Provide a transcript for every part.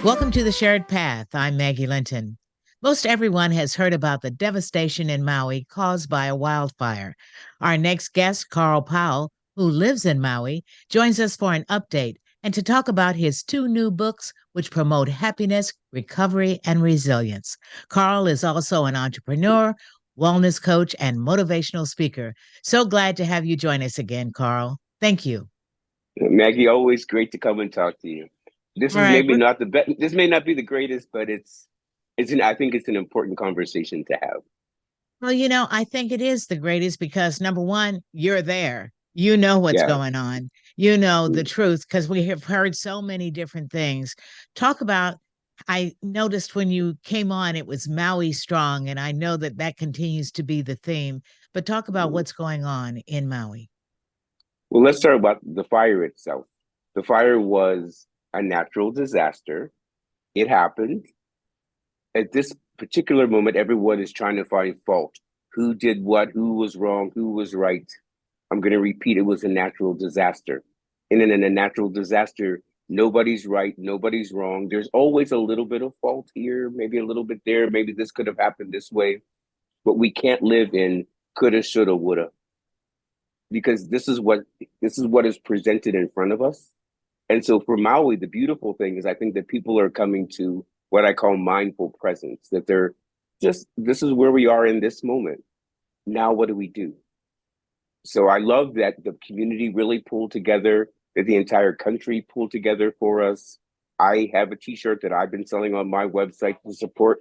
Welcome to the Shared Path. I'm Maggie Linton. Most everyone has heard about the devastation in Maui caused by a wildfire. Our next guest, Carl Powell, who lives in Maui, joins us for an update and to talk about his two new books, which promote happiness, recovery, and resilience. Carl is also an entrepreneur, wellness coach, and motivational speaker. So glad to have you join us again, Carl. Thank you. Maggie, always great to come and talk to you. This All is right. maybe not the best. This may not be the greatest, but I think it's an important conversation to have. Well, I think it is the greatest because number one, you're there. You know what's Yeah. going on. You know the Mm. truth because we have heard so many different things. Talk about, I noticed when you came on, it was Maui Strong, and I know that that continues to be the theme, but talk about Mm. what's going on in Maui. Well, let's start about the fire itself. The fire was a natural disaster. It happened. At this particular moment, everyone is trying to find fault. Who did what? Who was wrong? Who was right? I'm going to repeat, it was a natural disaster. And in a natural disaster, nobody's right, nobody's wrong. There's always a little bit of fault here, maybe a little bit there, maybe this could have happened this way, but we can't live in coulda, shoulda, woulda, because this is what is presented in front of us. And so for Maui, the beautiful thing is I think that people are coming to what I call mindful presence, that they're just, this is where we are in this moment. Now, what do we do? So I love that the community really pulled together, that the entire country pulled together for us. I have a t-shirt that I've been selling on my website to support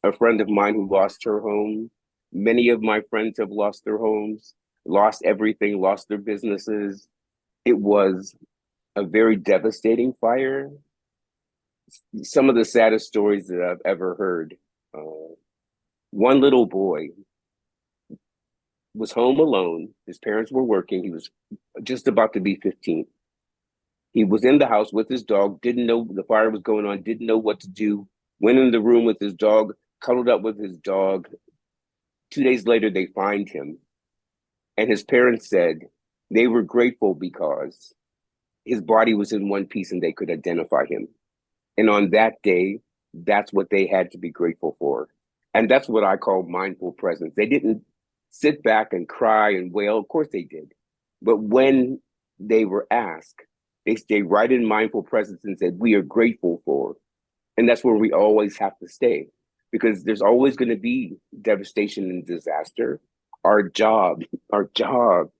a friend of mine who lost her home. Many of my friends have lost their homes, lost everything, lost their businesses. It was a very devastating fire. Some of the saddest stories that I've ever heard. One little boy was home alone. His parents were working. He was just about to be 15. He was in the house with his dog, didn't know the fire was going on, didn't know what to do, went in the room with his dog, cuddled up with his dog. 2 days later, they find him. And his parents said they were grateful because his body was in one piece and they could identify him. And on that day, that's what they had to be grateful for. And that's what I call mindful presence. They didn't sit back and cry and wail. Of course they did. But when they were asked, they stayed right in mindful presence and said, we are grateful for. And that's where we always have to stay because there's always going to be devastation and disaster. Our job, our job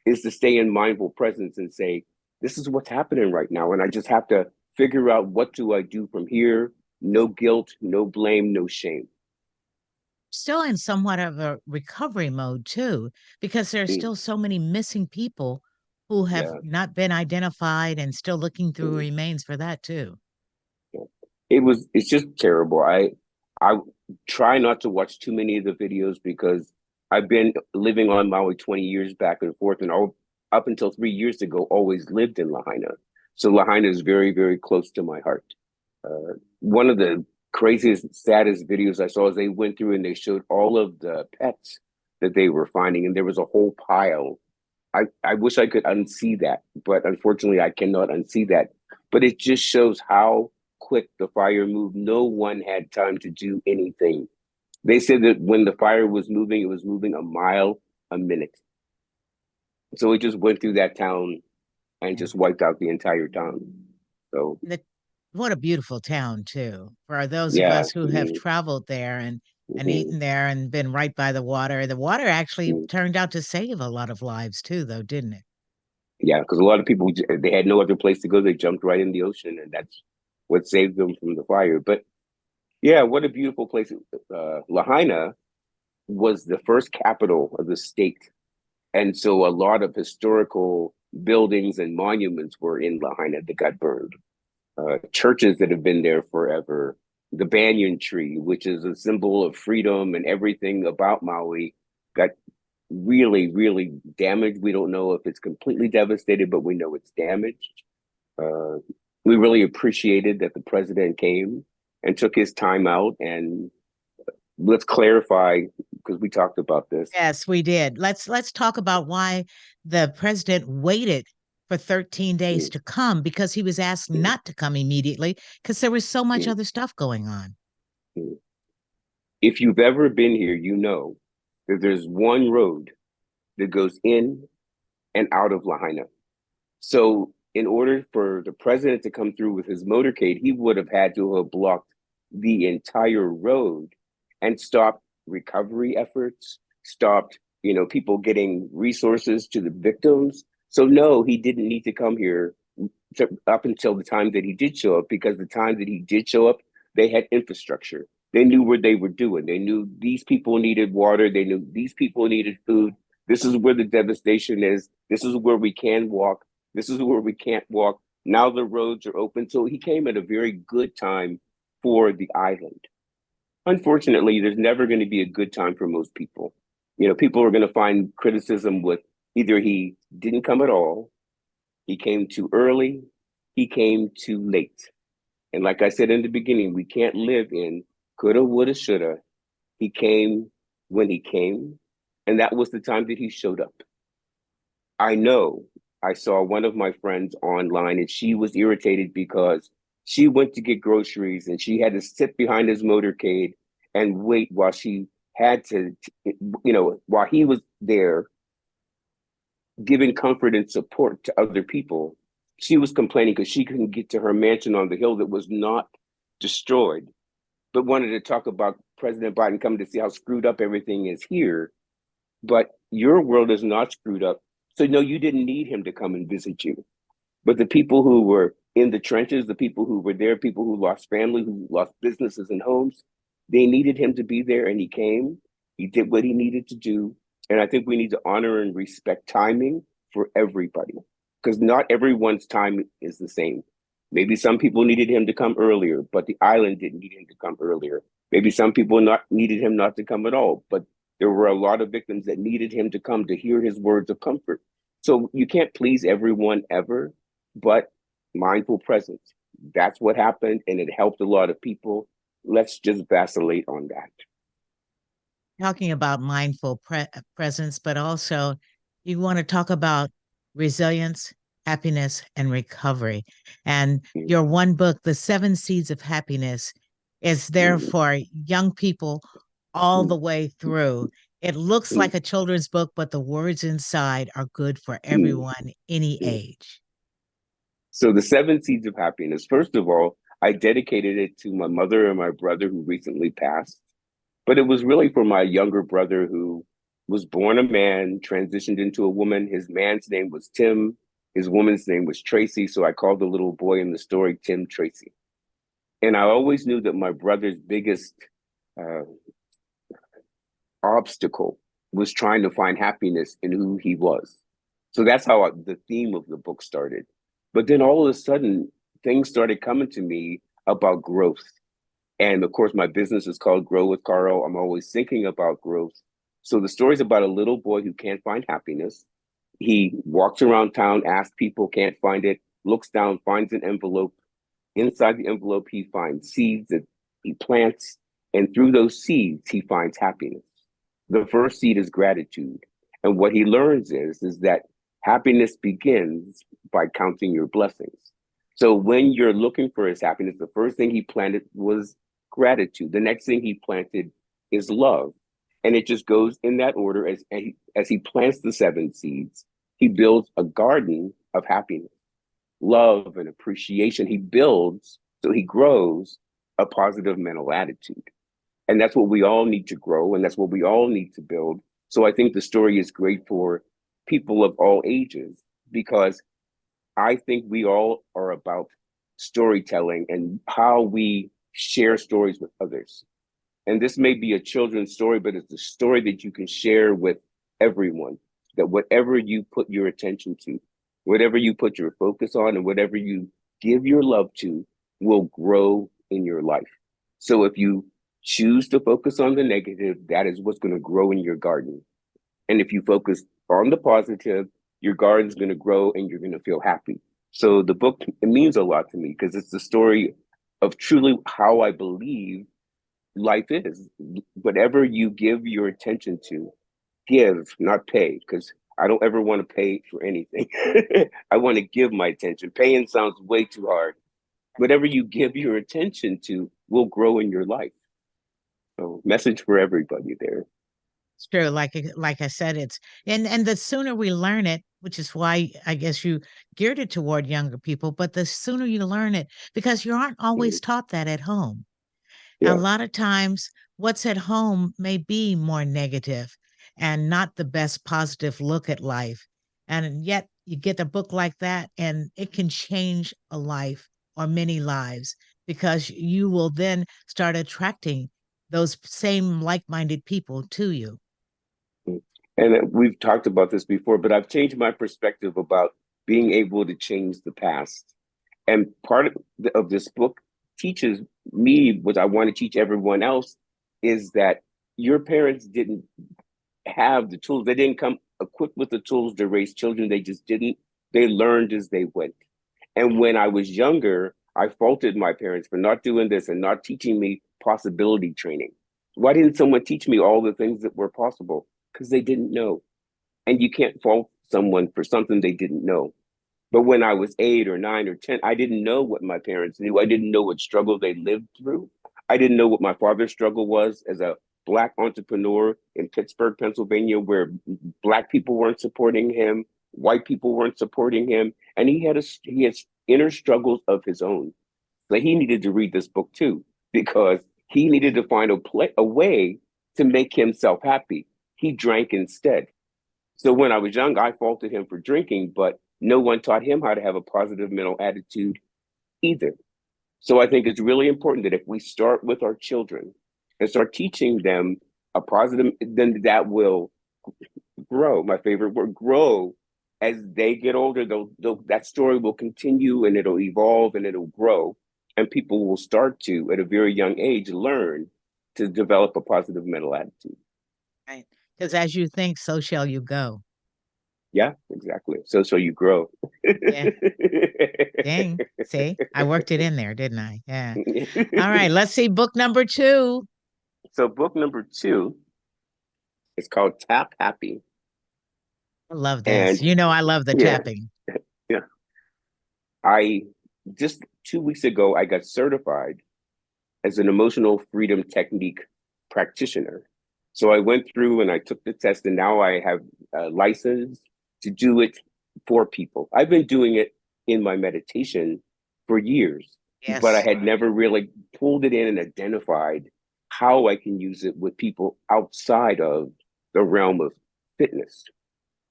is to stay in mindful presence and say, this is what's happening right now. And I just have to figure out what do I do from here? No guilt, no blame, no shame. Still in somewhat of a recovery mode too, because there's Mm. still so many missing people who have Yeah. not been identified and still looking through Mm. remains for that too. Yeah. It's just terrible. I try not to watch too many of the videos because I've been living on Maui 20 years back and forth, and up until 3 years ago, always lived in Lahaina. So Lahaina is very, very close to my heart. One of the craziest, saddest videos I saw is they went through and they showed all of the pets that they were finding, and there was a whole pile. I wish I could unsee that, but unfortunately, I cannot unsee that. But it just shows how quick the fire moved. No one had time to do anything. They said that when the fire was moving, it was moving a mile a minute. So it just went through that town and Yeah. just wiped out the entire town. So The, what a beautiful town too. For those of yeah, us who have traveled there and mhm, eaten there and been right by the water. The water actually mhm. turned out to save a lot of lives too, though, didn't it? Yeah, because a lot of people they had no other place to go. They jumped right in the ocean, and that's what saved them from the fire. But yeah, what a beautiful place. Lahaina was the first capital of the state. And so a lot of historical buildings and monuments were in Lahaina that got burned. Churches that have been there forever. The banyan tree, which is a symbol of freedom and everything about Maui, got really, really damaged. We don't know if it's completely devastated, but we know it's damaged. Uh, we really appreciated that the president came and took his time out. And let's clarify, because we talked about this. Yes, we did. Let's talk about why the president waited for 13 days mm, to come because he was asked mm, not to come immediately because there was so much mm, other stuff going on. mm. If you've ever been here, you know that there's one road that goes in and out of Lahaina. So, in order for the president to come through with his motorcade, he would have had to have blocked the entire road and stopped recovery efforts, stopped, people getting resources to the victims. So, no, he didn't need to come here up until the time that he did show up, because the time that he did show up, they had infrastructure. They knew what they were doing. They knew these people needed water. They knew these people needed food. This is where the devastation is. This is where we can walk. This is where we can't walk. Now the roads are open. So he came at a very good time for the island. Unfortunately, there's never going to be a good time for most people. People are going to find criticism with either he didn't come at all, he came too early, he came too late. And like I said in the beginning, we can't live in coulda, woulda, shoulda. He came when he came, and that was the time that he showed up. I know I saw one of my friends online, and she was irritated because she went to get groceries and she had to sit behind his motorcade and wait while she had to, while he was there giving comfort and support to other people. She was complaining because she couldn't get to her mansion on the hill that was not destroyed, but wanted to talk about President Biden coming to see how screwed up everything is here. But your world is not screwed up. So, no, you didn't need him to come and visit you. But the people who were in the trenches, the people who were there, people who lost family, who lost businesses and homes, they needed him to be there, and he came. He did what he needed to do. And I think we need to honor and respect timing for everybody, because not everyone's time is the same. Maybe some people needed him to come earlier, but the island didn't need him to come earlier. Maybe some people not needed him not to come at all, but there were a lot of victims that needed him to come to hear his words of comfort. So you can't please everyone ever, but mindful presence. That's what happened, and it helped a lot of people. Let's just vacillate on that. Talking about mindful presence, but also you want to talk about resilience, happiness, and recovery. And your one book, The Seven Seeds of Happiness, is there Mm-hmm. for young people all the way through. It looks like a children's book, but the words inside are good for everyone, any age. So the seven seeds of happiness, first of all, I dedicated it to my mother and my brother who recently passed. But it was really for my younger brother who was born a man, transitioned into a woman. His man's name was Tim. His woman's name was Tracy. So I called the little boy in the story Tim Tracy. And I always knew that my brother's biggest uh, obstacle was trying to find happiness in who he was. So that's how the theme of the book started. But then all of a sudden, things started coming to me about growth. And of course, my business is called Grow with Carl. I'm always thinking about growth. So the story is about a little boy who can't find happiness. He walks around town, asks people, can't find it, looks down, finds an envelope. Inside the envelope, he finds seeds that he plants. And through those seeds, he finds happiness. The first seed is gratitude. And what he learns is that happiness begins by counting your blessings. So when you're looking for his happiness, the first thing he planted was gratitude. The next thing he planted is love. And it just goes in that order. As he plants the seven seeds, he builds a garden of happiness, love, and appreciation. He builds, so he grows a positive mental attitude. And that's what we all need to grow, and that's what we all need to build. So I think the story is great for people of all ages, because I think we all are about storytelling and how we share stories with others. And this may be a children's story, but it's a story that you can share with everyone. That whatever you put your attention to, whatever you put your focus on, and whatever you give your love to will grow in your life. So if you choose to focus on the negative, that is what's going to grow in your garden. And if you focus on the positive, your garden's going to grow and you're going to feel happy. So the book, it means a lot to me because it's the story of truly how I believe life is. Whatever you give your attention to, give, not pay. Because I don't ever want to pay for anything. I want to give my attention. Paying sounds way too hard. Whatever you give your attention to will grow in your life. So, message for everybody there. It's true. Like I said, it's and the sooner we learn it, which is why I guess you geared it toward younger people, but the sooner you learn it, because you aren't Mhm. always taught that at home. A Yeah. lot of times, what's at home may be more negative and not the best positive look at life. And yet, you get a book like that, and it can change a life or many lives because you will then start attracting those same like minded people to you. And we've talked about this before, but I've changed my perspective about being able to change the past. And part of this book teaches me what I want to teach everyone else is that your parents didn't have the tools. They didn't come equipped with the tools to raise children. They just didn't. They learned as they went. And when I was younger, I faulted my parents for not doing this and not teaching me possibility training. Why didn't someone teach me all the things that were possible? Because they didn't know. And you can't fault someone for something they didn't know. But when I was 8 or 9 or 10, I didn't know what my parents knew. I didn't know what struggle they lived through. I didn't know what my father's struggle was as a Black entrepreneur in Pittsburgh, Pennsylvania, where Black people weren't supporting him, white people weren't supporting him, and he has inner struggles of his own. So he needed to read this book too, because he needed to find a way to make himself happy. He drank instead. So when I was young, I faulted him for drinking, but no one taught him how to have a positive mental attitude either. So I think it's really important that if we start with our children and start teaching them a positive, then that will grow. My favorite word, grow. As they get older, that story will continue and it'll evolve and it'll grow. And people will start to, at a very young age, learn to develop a positive mental attitude. Right. Because as you think, so shall you go. Yeah, exactly. So you grow. Yeah. Dang. See, I worked it in there, didn't I? Yeah. All right. Let's see book number two. So book number two is called Tap Happy. I love this. And You know, I love the yeah, tapping. yeah. I just 2 weeks ago I got certified as an emotional freedom technique practitioner. So I went through and I took the test, and now I have a license to do it for people. I've been doing it in my meditation for years, but I Yes. had never really pulled it in and identified how I can use it with people outside of the realm of fitness.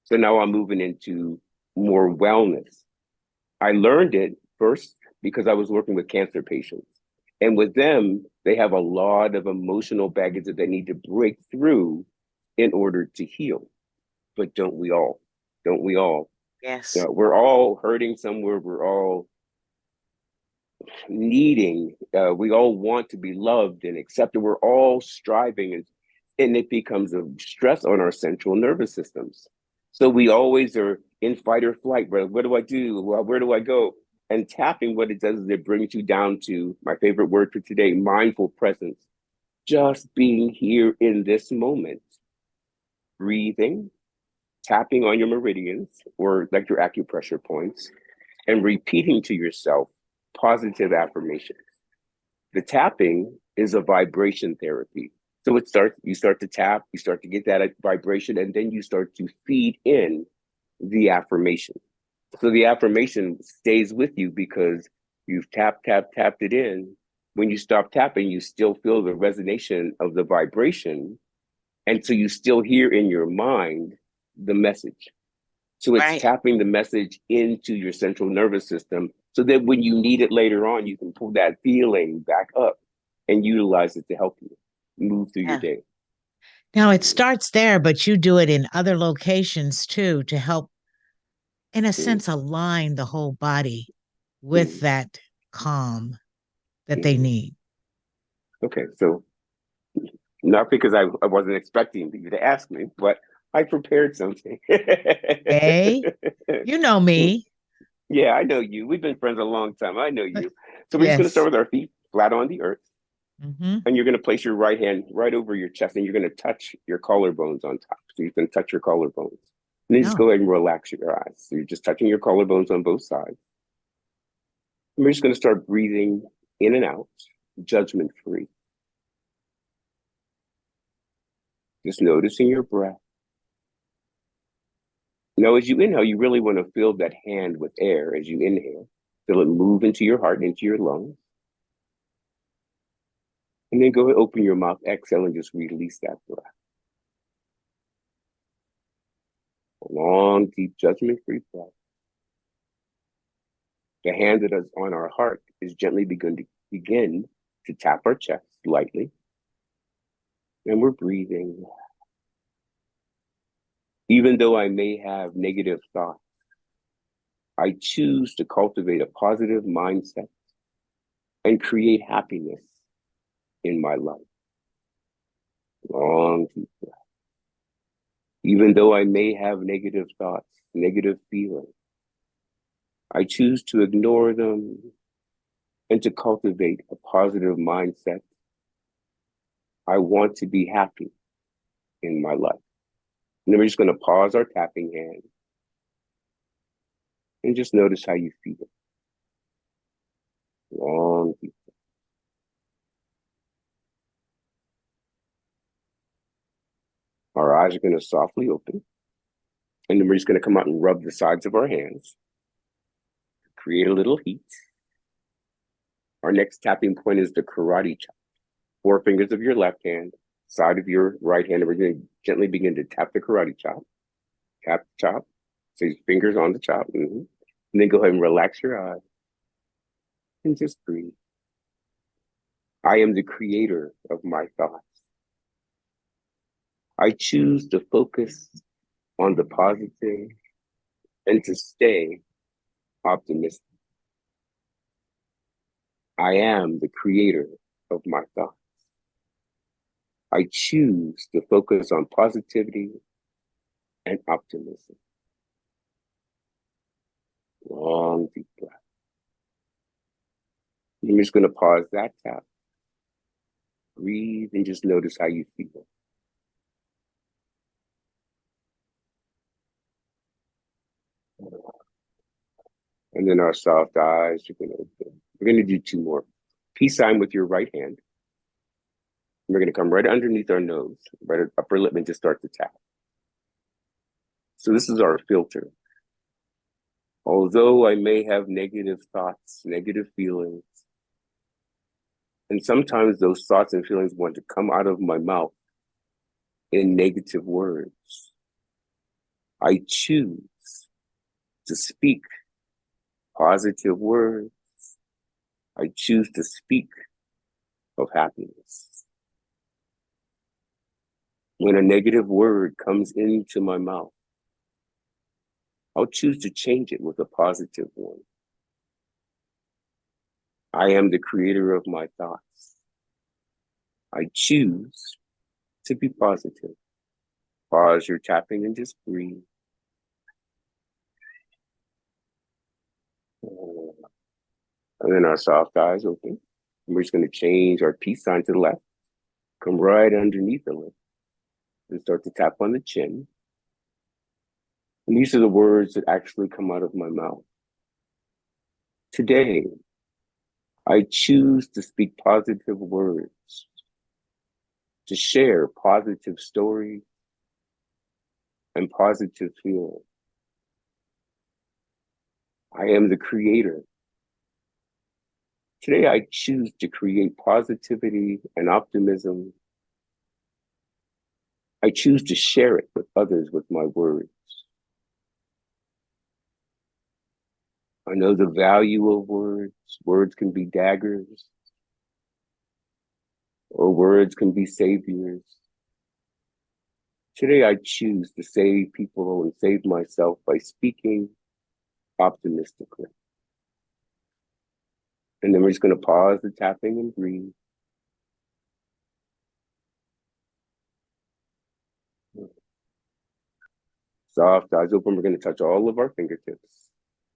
So now I'm moving into more wellness. I learned it first because I was working with cancer patients. And with them, they have a lot of emotional baggage that they need to break through in order to heal. But don't we all? Don't we all? Yes. We're all hurting somewhere. We're all needing, we all want to be loved and accepted. We're all striving, and it becomes a stress on our central nervous systems. So we always are in fight or flight. What do I do? Well, where do I go? And tapping, what it does is it brings you down to my favorite word for today, mindful presence. Just being here in this moment, breathing, tapping on your meridians or like your acupressure points, and repeating to yourself positive affirmations. The tapping is a vibration therapy. So you start to tap, you start to get that vibration, and then you start to feed in the affirmation. So the affirmation stays with you because you've tapped it in. When you stop tapping, you still feel the resonation of the vibration. And so you still hear in your mind the message. So it's Right. tapping the message into your central nervous system so that when you need it later on, you can pull that feeling back up and utilize it to help you move through your Yeah. day. Now it starts there, but you do it in other locations too to help, in a Mm-hmm. sense, align the whole body with Mm-hmm. that calm that they Mm-hmm. need. Okay, so not because I wasn't expecting you to ask me, but I prepared something. Hey, you know me. Yeah, I know you. We've been friends a long time. I know you. So we're just going to start Yes. with our feet flat on the earth. Hmm. And you're going to place your right hand right over your chest and you're going to touch your collarbones on top. So you can touch your collarbones. And then just No. go ahead and relax your eyes. So you're just touching your collarbones on both sides. And we're just going to start breathing in and out, judgment free. Just noticing your breath. Now, as you inhale, you really want to fill that hand with air as you inhale. Feel it move into your heart, into your lungs. And then go ahead, open your mouth, exhale, and just release that breath. A long, deep, judgment-free breath. The hand that is on our heart is gently begin to tap our chest lightly. And we're breathing. Even though I may have negative thoughts, I choose to cultivate a positive mindset and create happiness in my life. Long, deep breath. Even though I may have negative thoughts, negative feelings, I choose to ignore them and to cultivate a positive mindset. I want to be happy in my life. And then we're just going to pause our tapping hand and just notice how you feel. Long, deep breath. Our eyes are going to softly open. And then we're just going to come out and rub the sides of our hands. Create a little heat. Our next tapping point is the karate chop. 4 fingers of your left hand, side of your right hand, and we're going to gently begin to tap the karate chop. Tap the chop. So your fingers on the chop. And then go ahead and relax your eyes. And just breathe. I am the creator of my thoughts. I choose to focus on the positive and to stay optimistic. I am the creator of my thoughts. I choose to focus on positivity and optimism. Long, deep breath. I'm just going to pause that tap. Breathe and just notice how you feel. And then our soft eyes are going to open. We're going to do 2 more. Peace sign with your right hand. We're going to come right underneath our nose, right at upper lip, and just start to tap. So this is our filter. Although I may have negative thoughts, negative feelings, and sometimes those thoughts and feelings want to come out of my mouth in negative words, I choose to speak positive words. I choose to speak of happiness. When a negative word comes into my mouth, I'll choose to change it with a positive one. I am the creator of my thoughts. I choose to be positive. Pause your tapping and just breathe. And then our soft eyes open. And we're just going to change our peace sign to the left. Come right underneath the lip. And start to tap on the chin. And these are the words that actually come out of my mouth. Today, I choose to speak positive words, to share positive stories and positive feelings. I am the creator. Today, I choose to create positivity and optimism. I choose to share it with others with my words. I know the value of words. Words can be daggers, or words can be saviors. Today, I choose to save people and save myself by speaking optimistically. And then we're just going to pause the tapping and breathe. Soft eyes open. We're going to touch all of our fingertips,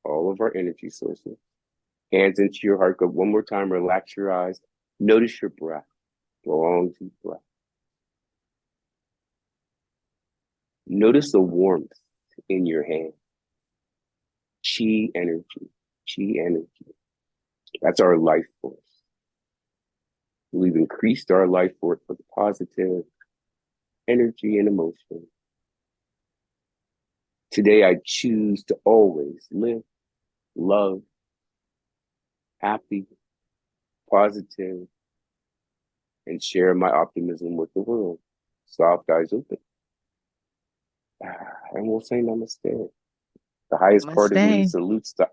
all of our energy sources. Hands into your heart. Go one more time. Relax your eyes. Notice your breath. Long, deep breath. Notice the warmth in your hand. Chi energy, chi energy. That's our life force. We've increased our life force with positive energy and emotion. Today, I choose to always live, love, happy, positive, and share my optimism with the world. Soft eyes open. And we'll say namaste. The highest part of me Namaste. salutes the,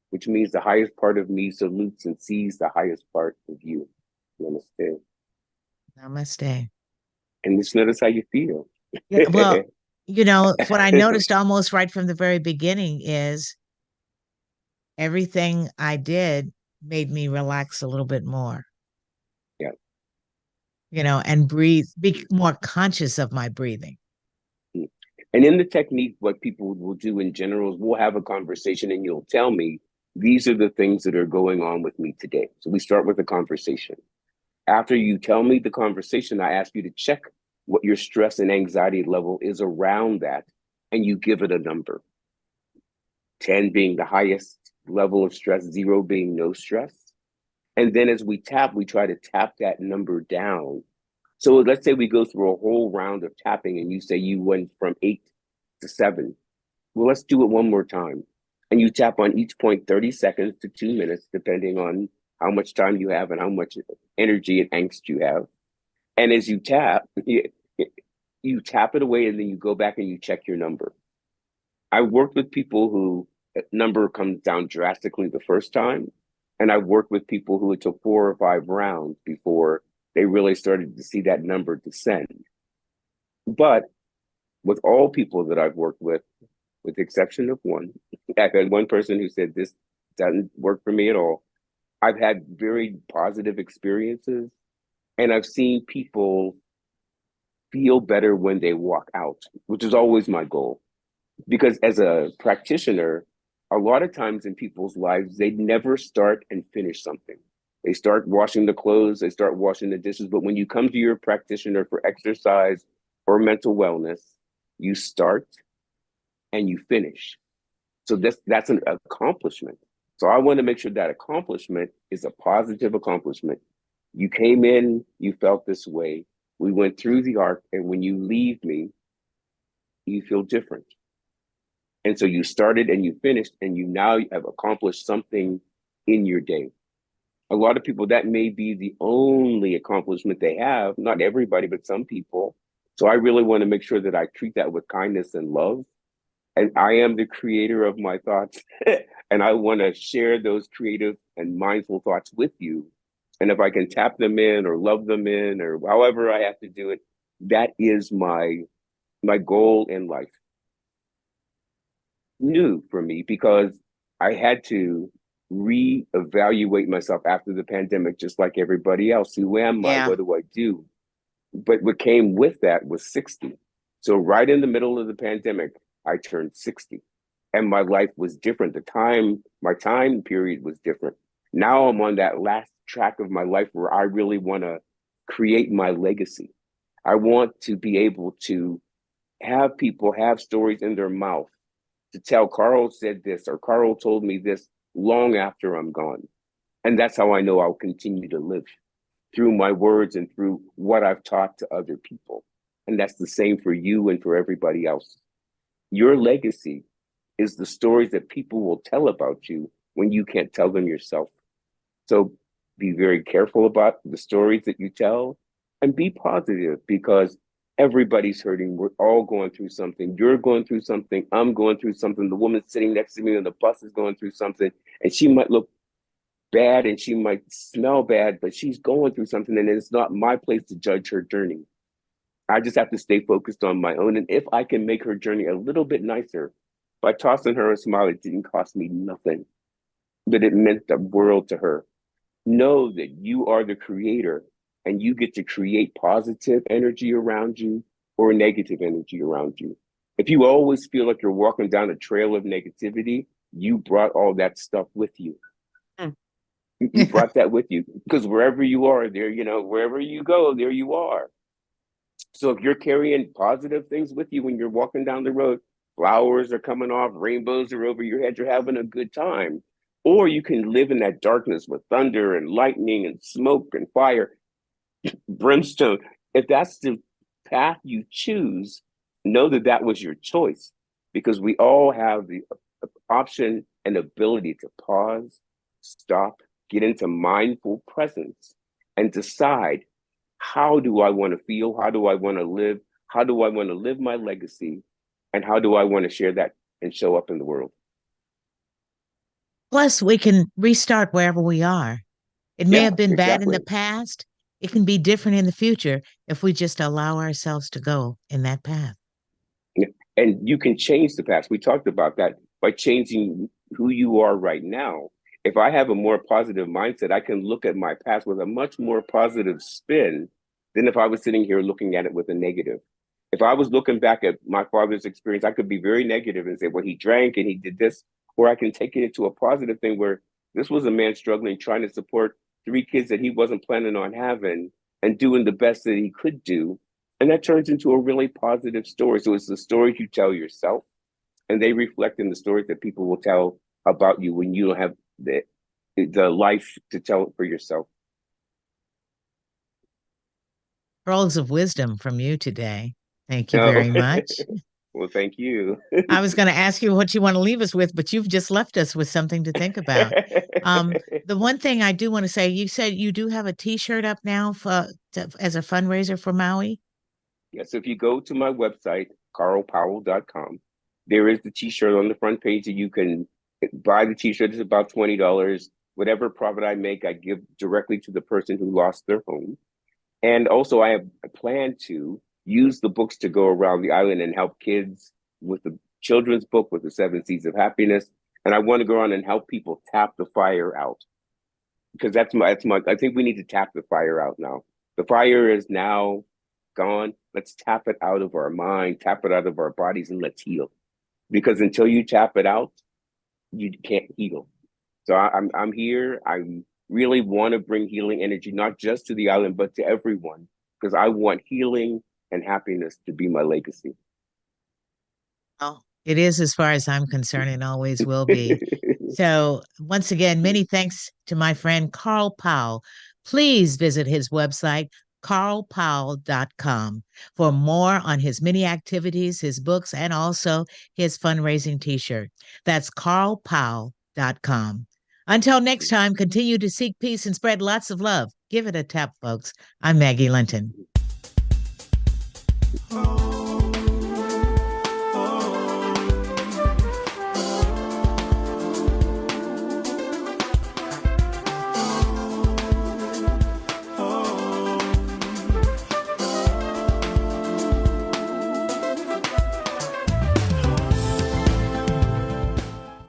which means the highest part of me salutes and sees the highest part of you. Namaste. Namaste. And just notice how you feel. Yeah, well, what I noticed almost right from the very beginning is everything I did made me relax a little bit more, Yeah. and breathe, be more conscious of my breathing. And in the technique, what people will do in general is we'll have a conversation and you'll tell me, these are the things that are going on with me today. So we start with a conversation. After you tell me the conversation, I ask you to check what your stress and anxiety level is around that, and you give it a number. 10 being the highest level of stress, 0 being no stress. And then as we tap, we try to tap that number down. So let's say we go through a whole round of tapping and you say you went from 8 to 7. Well, let's do it one more time. And you tap on each point 30 seconds to 2 minutes, depending on how much time you have and how much energy and angst you have. And as you tap, you tap it away and then you go back and you check your number. I worked with people who number comes down drastically the first time. And I worked with people who it took 4 or 5 rounds before they really started to see that number descend. But with all people that I've worked with the exception of one, I've had one person who said, this doesn't work for me at all. I've had very positive experiences, and I've seen people feel better when they walk out, which is always my goal. Because as a practitioner, a lot of times in people's lives, they never start and finish something. They start washing the clothes, they start washing the dishes. But when you come to your practitioner for exercise or mental wellness, you start and you finish. So that's an accomplishment. So I want to make sure that accomplishment is a positive accomplishment. You came in, you felt this way. We went through the arc, and when you leave me, you feel different. And so you started and you finished, and you now have accomplished something in your day. A lot of people, that may be the only accomplishment they have. Not everybody, but some people. So I really want to make sure that I treat that with kindness and love. And I am the creator of my thoughts. And I want to share those creative and mindful thoughts with you. And if I can tap them in or love them in or however I have to do it, that is my goal in life. New for me because I had to reevaluate myself after the pandemic, just like everybody else. Who am I? Yeah. What do I do? But what came with that was 60. So right in the middle of the pandemic, I turned 60 and my life was different. My time period was different. Now I'm on that last track of my life where I really want to create my legacy. I want to be able to have people have stories in their mouth to tell Carl said this or Carl told me this long after I'm gone. And that's how I know I'll continue to live, through my words and through what I've taught to other people. And that's the same for you and for everybody else. Your legacy is the stories that people will tell about you when you can't tell them yourself. So be very careful about the stories that you tell and be positive because everybody's hurting. We're all going through something. You're going through something. I'm going through something. The woman sitting next to me on the bus is going through something, and she might look bad and she might smell bad, but she's going through something, and it's not my place to judge her journey. I just have to stay focused on my own. And if I can make her journey a little bit nicer by tossing her a smile, it didn't cost me nothing, but it meant the world to her. Know that you are the creator and you get to create positive energy around you or negative energy around you. If you always feel like you're walking down a trail of negativity, you brought all that stuff with you. You brought that with you because wherever you are there, wherever you go, there you are. So if you're carrying positive things with you when you're walking down the road, flowers are coming off, rainbows are over your head, you're having a good time. Or you can live in that darkness with thunder and lightning and smoke and fire, brimstone. If that's the path you choose, know that that was your choice, because we all have the option and ability to pause, stop, get into mindful presence, and decide, how do I want to feel? How do I want to live? How do I want to live my legacy? And how do I want to share that and show up in the world? Plus, we can restart wherever we are. It may Yeah, have been bad in exactly. the past. It can be different in the future if we just allow ourselves to go in that path. And you can change the past. We talked about that by changing who you are right now. If I have a more positive mindset, I can look at my past with a much more positive spin than if I was sitting here looking at it with a negative. If I was looking back at my father's experience, I could be very negative and say, well, he drank and he did this, or I can take it into a positive thing where this was a man struggling, trying to support 3 kids that he wasn't planning on having and doing the best that he could do. And that turns into a really positive story. So it's the stories you tell yourself, and they reflect in the stories that people will tell about you when you don't have the life to tell for yourself. Pearls of wisdom from you today. Thank you Oh, very much. well, thank you. I was going to ask you what you want to leave us with, but you've just left us with something to think about. Um, the one thing I do want to say, you said you do have a T-shirt up now as a fundraiser for Maui. Yes, if you go to my website, carlpowell.com, there is the T-shirt on the front page that you can buy. The T-shirt is about $20. Whatever profit I make, I give directly to the person who lost their home. And also, I have a plan to use the books to go around the island and help kids with the children's book, with the 7 Seeds of Happiness. And I want to go around and help people tap the fire out, because that's my, I think we need to tap the fire out now. The fire is now gone. Let's tap it out of our mind, tap it out of our bodies, and let's heal. Because until you tap it out, you can't heal. So I'm here. I really want to bring healing energy, not just to the island, but to everyone, because I want healing and happiness to be my legacy. Oh, it is, as far as I'm concerned, and always will be. So, once again, many thanks to my friend Carl Powell. Please visit his website, carlpowell.com, for more on his many activities, his books, and also his fundraising t shirt. That's carlpowell.com. Until next time, continue to seek peace and spread lots of love. Give it a tap, folks. I'm Maggie Linton. Oh.